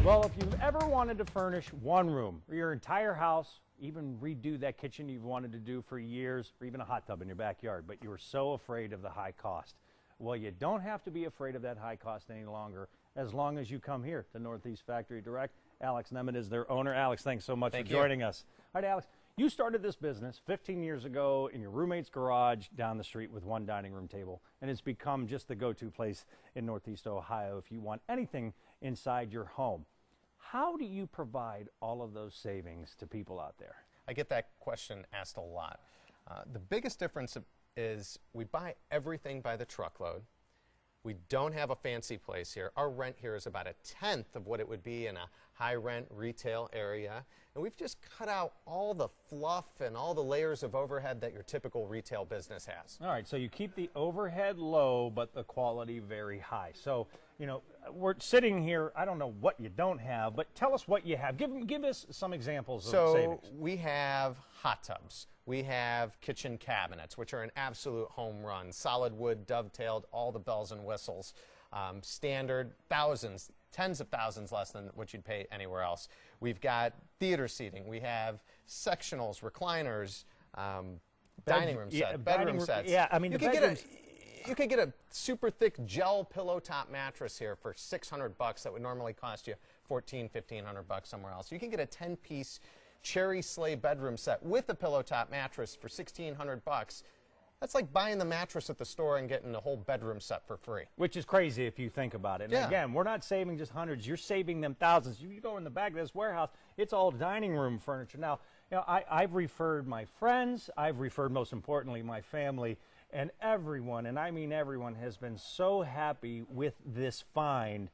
Well, if you've ever wanted to furnish one room or your entire house, even redo that kitchen you've wanted to do for years, or even a hot tub in your backyard, but you were so afraid of the high cost. Well, you don't have to be afraid of that high cost any longer, as long as you come here to Northeast Factory Direct. Alex Nemeth is their owner. Alex, thanks so much for joining us. All right, Alex, you started this business 15 years ago in your roommate's garage down the street with one dining room table, and it's become just the go-to place in Northeast Ohio if you want anything inside your home. How do you provide all of those savings to people out there? I get that question asked a lot. The biggest difference is we buy everything by the truckload. We don't have a fancy place here. Our rent here is about 1/10 of what it would be in a high-rent retail area. And we've just cut out all the fluff and all the layers of overhead that your typical retail business has. All right, so you keep the overhead low, but the quality very high. So, you know, we're sitting here, I don't know what you don't have, but tell us what you have. Give us some examples of savings. So we have hot tubs. We have kitchen cabinets, which are an absolute home run. Solid wood, dovetailed, all the bells and whistles. Standard, thousands, tens of thousands less than what you'd pay anywhere else. We've got theater seating. We have sectionals, recliners, dining room sets, bedroom sets. Yeah, I mean, you could get a super thick gel pillow top mattress here for $600 that would normally cost you $1,400-1,500 somewhere else. You can get a 10-piece cherry sleigh bedroom set with a pillow top mattress for $1,600. That's like buying the mattress at the store and getting the whole bedroom set for free. Which is crazy if you think about it. And again, we're not saving just hundreds, you're saving them thousands. You go in the back of this warehouse, it's all dining room furniture. Now, you know, I've referred my friends, I've referred most importantly my family, and everyone, and I mean everyone, has been so happy with this find.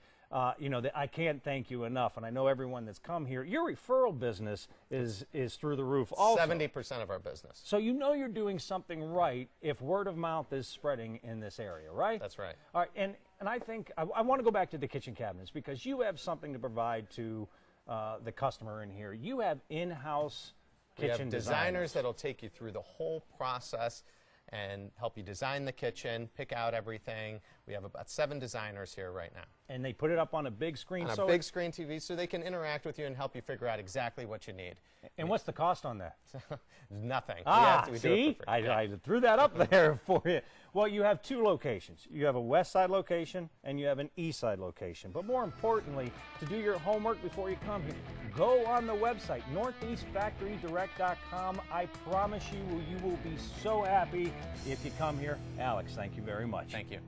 You know, that I can't thank you enough, and I know everyone that's come here. Your referral business is through the roof also. 70% of our business. So you know you're doing something right if word of mouth is spreading in this area, right? That's right. All right, and I think I want to go back to the kitchen cabinets because you have something to provide to the customer in here. You have in-house kitchen designers that'll take you through the whole process and help you design the kitchen, pick out everything. We have about 7 designers here right now. And they put it up on a big screen. On a big screen TV so they can interact with you and help you figure out exactly what you need. And what's the cost on that? Nothing. We see? Do it for free. I threw that up there for you. Well, you have 2 locations. You have a west side location and you have an east side location. But more importantly, to do your homework before you come here, go on the website, northeastfactorydirect.com. I promise you will be so happy if you come here. Alex, thank you very much. Thank you.